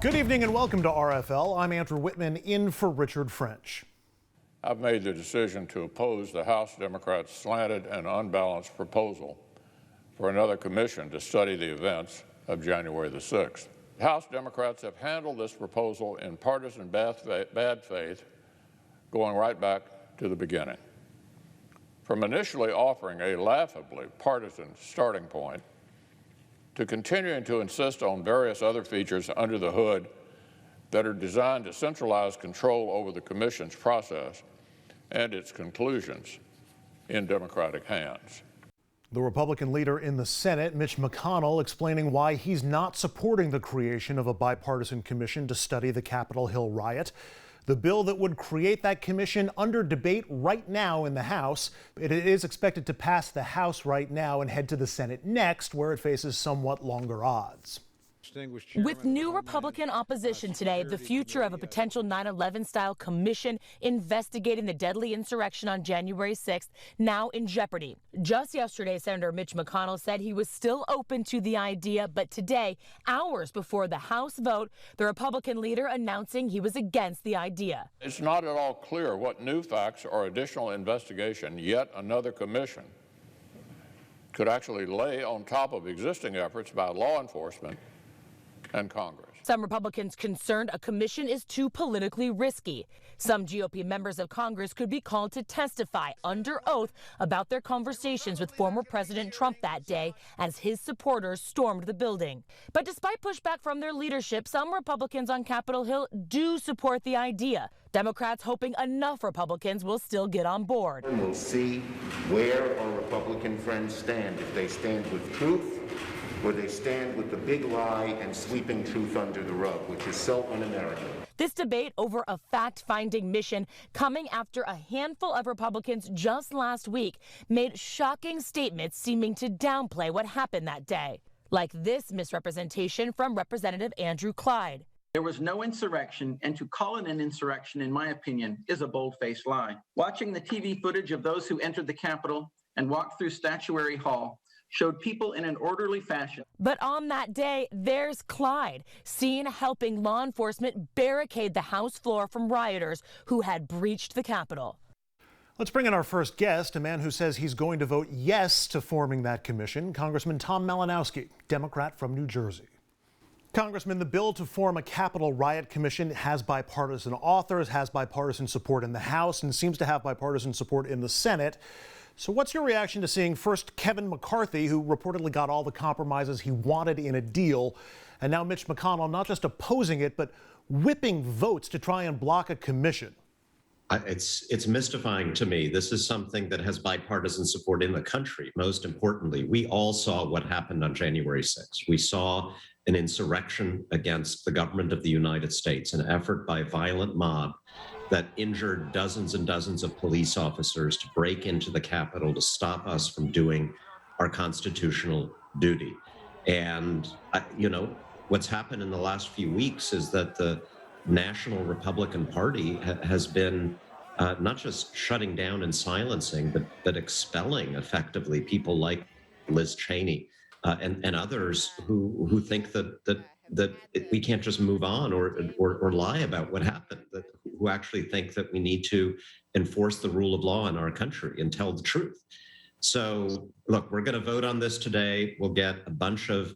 Good evening and welcome to RFL. I'm Andrew Whitman in for Richard French. I've made the decision to oppose the House Democrats' slanted and unbalanced proposal for another commission to study the events of January the 6th. House Democrats have handled this proposal in partisan bad faith, going right back to the beginning. From initially offering a laughably partisan starting point to continuing to insist on various other features under the hood that are designed to centralize control over the Commission's process and its conclusions in Democratic hands. The Republican leader in the Senate, Mitch McConnell, explaining why he's not supporting the creation of a bipartisan commission to study the Capitol Hill riot. The bill that would create that commission under debate right now in the House. It is expected to pass the House right now and head to the Senate next, where it faces somewhat longer odds. With new Republican opposition today, the future of a potential 9/11-style commission investigating the deadly insurrection on January 6th now in jeopardy. Just yesterday, Senator Mitch McConnell said he was still open to the idea, but today, hours before the House vote, the Republican leader announcing he was against the idea. It's not at all clear what new facts or additional investigation yet another commission could actually lay on top of existing efforts by law enforcement and Congress. Some Republicans concerned a commission is too politically risky. Some GOP members of Congress could be called to testify under oath about their conversations with former President Trump that day as his supporters stormed the building. But despite pushback from their leadership, some Republicans on Capitol Hill do support the idea. Democrats hoping enough Republicans will still get on board. We'll see where our Republican friends stand, if they stand with truth, where they stand with the big lie and sweeping truth under the rug, which is so un-American. This debate over a fact-finding mission coming after a handful of Republicans just last week made shocking statements seeming to downplay what happened that day. Like this misrepresentation from Representative Andrew Clyde. There was no insurrection, and to call it an insurrection, in my opinion, is a bold-faced lie. Watching the TV footage of those who entered the Capitol and walked through Statuary Hall showed people in an orderly fashion. But on that day, there's Clyde, seen helping law enforcement barricade the House floor from rioters who had breached the Capitol. Let's bring in our first guest, a man who says he's going to vote yes to forming that commission, Congressman Tom Malinowski, Democrat from New Jersey. Congressman, the bill to form a Capitol riot commission has bipartisan authors, has bipartisan support in the House, and seems to have bipartisan support in the Senate. So what's your reaction to seeing first Kevin McCarthy, who reportedly got all the compromises he wanted in a deal, and now Mitch McConnell not just opposing it, but whipping votes to try and block a commission? It's mystifying to me. This is something that has bipartisan support in the country. Most importantly, we all saw what happened on January 6th. We saw an insurrection against the government of the United States, an effort by a violent mob that injured dozens and dozens of police officers to break into the Capitol to stop us from doing our constitutional duty. And, what's happened in the last few weeks is that the National Republican Party has been not just shutting down and silencing, but expelling effectively people like Liz Cheney and others who think that we can't just move on or lie about what happened, who actually think that we need to enforce the rule of law in our country and tell the truth. So, look, we're going to vote on this today. We'll get a bunch of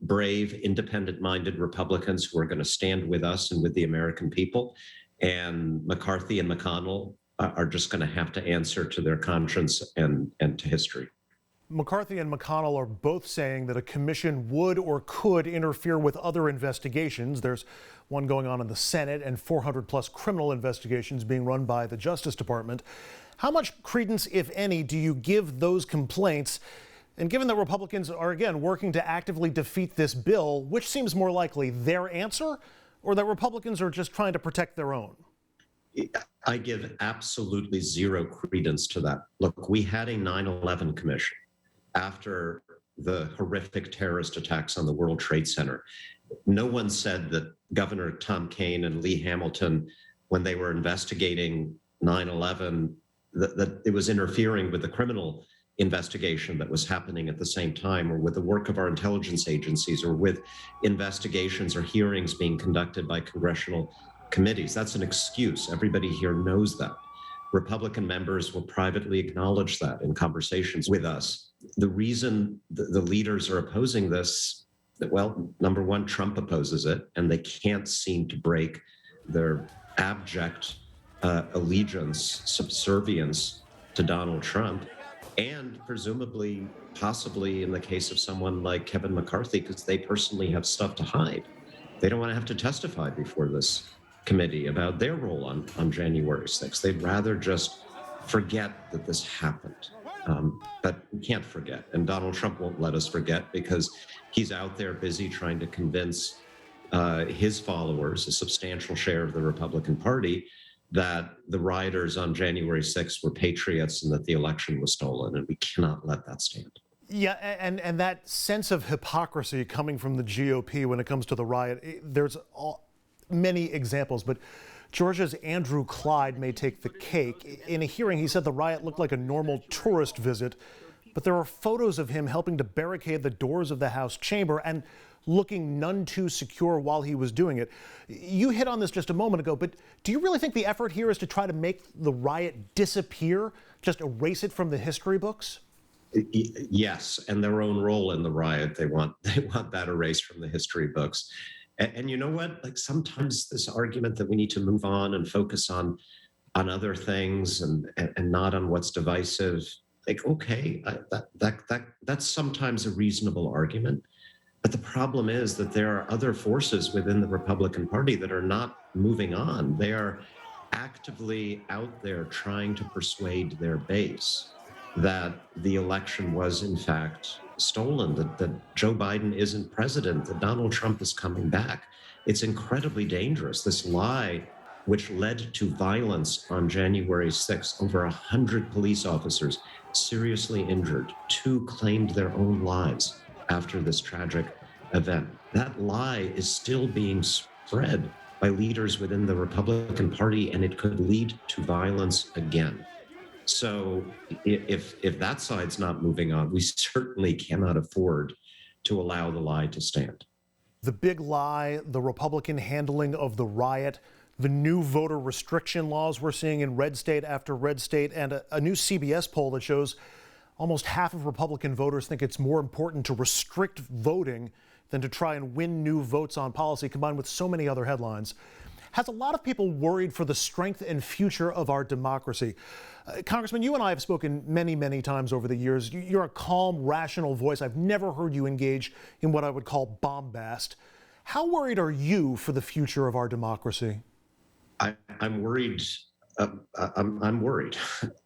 brave, independent-minded Republicans who are going to stand with us and with the American people. And McCarthy and McConnell are just going to have to answer to their conscience and to history. McCarthy and McConnell are both saying that a commission would or could interfere with other investigations. There's one going on in the Senate and 400-plus criminal investigations being run by the Justice Department. How much credence, if any, do you give those complaints? And given that Republicans are, again, working to actively defeat this bill, which seems more likely, their answer, or that Republicans are just trying to protect their own? I give absolutely zero credence to that. Look, we had a 9/11 commission after the horrific terrorist attacks on the World Trade Center. No one said that Governor Tom Kaine and Lee Hamilton, when they were investigating 9/11, that it was interfering with the criminal investigation that was happening at the same time, or with the work of our intelligence agencies, or with investigations or hearings being conducted by congressional committees. That's an excuse. Everybody here knows that. Republican members will privately acknowledge that in conversations with us. The reason the leaders are opposing this, well, number one, Trump opposes it, and they can't seem to break their abject allegiance, subservience to Donald Trump, and presumably, possibly in the case of someone like Kevin McCarthy, because they personally have stuff to hide. They don't want to have to testify before this committee about their role on January 6th. They'd rather just forget that this happened. But we can't forget. And Donald Trump won't let us forget, because he's out there busy trying to convince his followers, a substantial share of the Republican Party, that the rioters on January 6th were patriots and that the election was stolen, and we cannot let that stand. Yeah, and that sense of hypocrisy coming from the GOP when it comes to the riot, there's many examples, but Georgia's Andrew Clyde may take the cake. In a hearing, he said the riot looked like a normal tourist visit, but there are photos of him helping to barricade the doors of the House chamber and looking none too secure while he was doing it. You hit on this just a moment ago, but do you really think the effort here is to try to make the riot disappear, just erase it from the history books? Yes, and their own role in the riot, they want that erased from the history books. And you know what? Like, sometimes this argument that we need to move on and focus on other things and not on what's divisive, like, okay, that's sometimes a reasonable argument. But the problem is that there are other forces within the Republican Party that are not moving on. They are actively out there trying to persuade their base that the election was in fact stolen, that Joe Biden isn't president, that Donald Trump is coming back. It's incredibly dangerous. This lie, which led to violence on January 6th, over 100 police officers seriously injured, 2 claimed their own lives after this tragic event. That lie is still being spread by leaders within the Republican Party, and it could lead to violence again. So if that side's not moving on, we certainly cannot afford to allow the lie to stand. The big lie, the Republican handling of the riot, the new voter restriction laws we're seeing in red state after red state, and a new CBS poll that shows almost half of Republican voters think it's more important to restrict voting than to try and win new votes on policy, combined with so many other headlines, has a lot of people worried for the strength and future of our democracy. Congressman, you and I have spoken many, many times over the years. You're a calm, rational voice. I've never heard you engage in what I would call bombast. How worried are you for the future of our democracy? I'm worried. I'm worried.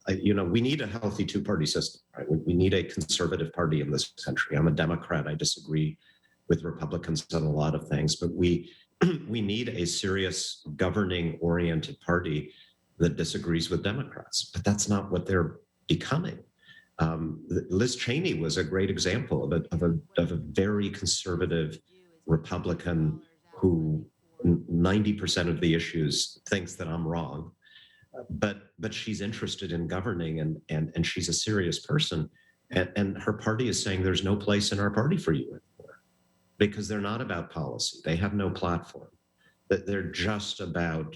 We need a healthy two-party system, right? We need a conservative party in this country. I'm a Democrat. I disagree with Republicans on a lot of things, but we need a serious governing-oriented party that disagrees with Democrats. But that's not what they're becoming. Liz Cheney was a great example of a very conservative Republican who 90% of the issues thinks that I'm wrong. But she's interested in governing and she's a serious person. And her party is saying there's no place in our party for you anymore because they're not about policy. They have no platform. They're just about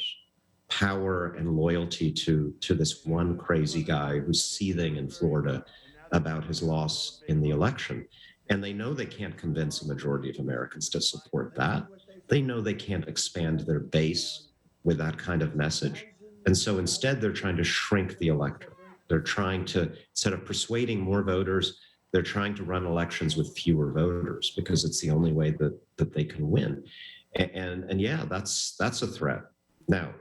power and loyalty to this one crazy guy who's seething in Florida about his loss in the election. And they know they can't convince a majority of Americans to support that. They know they can't expand their base with that kind of message. And so instead, they're trying to shrink the electorate. They're trying to, instead of persuading more voters, they're trying to run elections with fewer voters because it's the only way that they can win. And yeah, that's a threat. Now,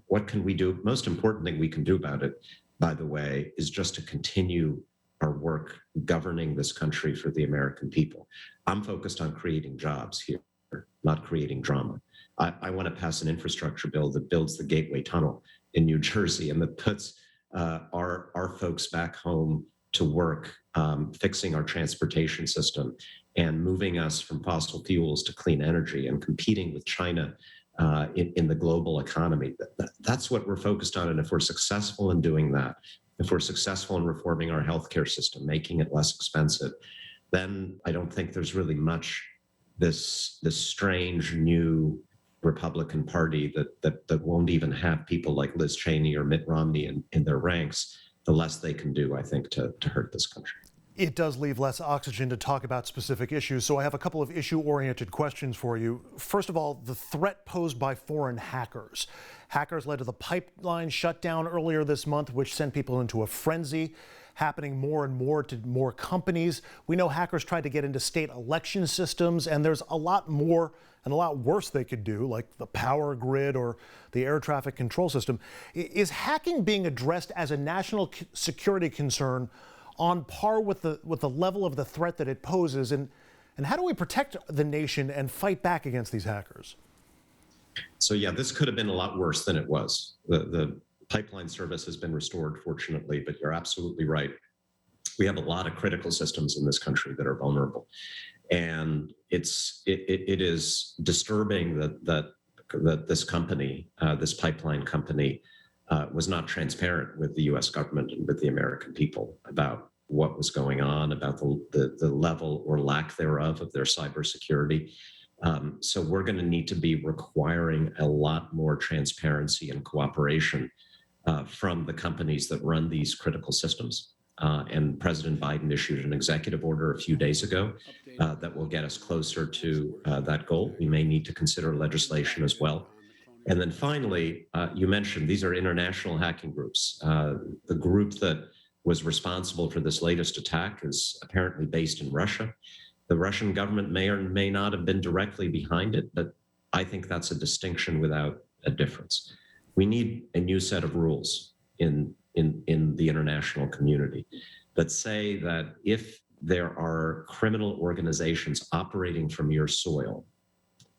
what can we do? Most important thing we can do about it, by the way, is just to continue our work governing this country for the American people. I'm focused on creating jobs here, not creating drama. I want to pass an infrastructure bill that builds the Gateway Tunnel in New Jersey and that puts our folks back home to work, fixing our transportation system and moving us from fossil fuels to clean energy and competing with China in the global economy. That's what we're focused on. And if we're successful in doing that, if we're successful in reforming our healthcare system, making it less expensive, then I don't think there's really much this strange new Republican Party that won't even have people like Liz Cheney or Mitt Romney in their ranks, the less they can do, I think, to hurt this country. It does leave less oxygen to talk about specific issues, so I have a couple of issue-oriented questions for you. First of all, the threat posed by foreign hackers. Hackers led to the pipeline shutdown earlier this month, which sent people into a frenzy, happening more and more to more companies. We know hackers tried to get into state election systems, and there's a lot more and a lot worse they could do, like the power grid or the air traffic control system. Is hacking being addressed as a national security concern on par with the level of the threat that it poses? And how do we protect the nation and fight back against these hackers? So yeah, this could have been a lot worse than it was. The pipeline service has been restored, fortunately, but you're absolutely right. We have a lot of critical systems in this country that are vulnerable. And it is disturbing that this company, this pipeline company, was not transparent with the U.S. government and with the American people about what was going on, about the level or lack thereof of their cybersecurity. So we're going to need to be requiring a lot more transparency and cooperation from the companies that run these critical systems. And President Biden issued an executive order a few days ago that will get us closer to that goal. We may need to consider legislation as well. And then finally, you mentioned these are international hacking groups. The group that was responsible for this latest attack is apparently based in Russia. The Russian government may or may not have been directly behind it, but I think that's a distinction without a difference. We need a new set of rules in the international community that say that if there are criminal organizations operating from your soil,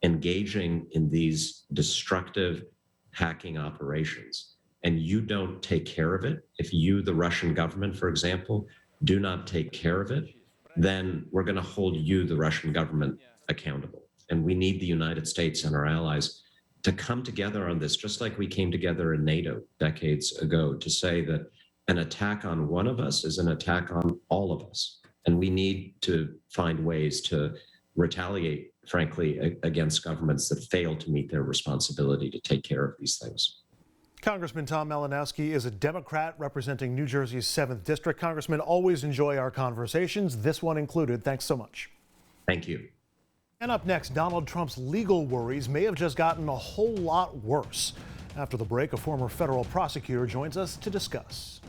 engaging in these destructive hacking operations, and you don't take care of it, if you, the Russian government, for example, do not take care of it, then we're going to hold you, the Russian government, accountable. And we need the United States and our allies to come together on this, just like we came together in NATO decades ago, to say that an attack on one of us is an attack on all of us. And we need to find ways to retaliate, frankly, against governments that fail to meet their responsibility to take care of these things. Congressman Tom Malinowski is a Democrat representing New Jersey's 7th District. Congressman, always enjoy our conversations, this one included. Thanks so much. Thank you. And up next, Donald Trump's legal worries may have just gotten a whole lot worse. After the break, a former federal prosecutor joins us to discuss.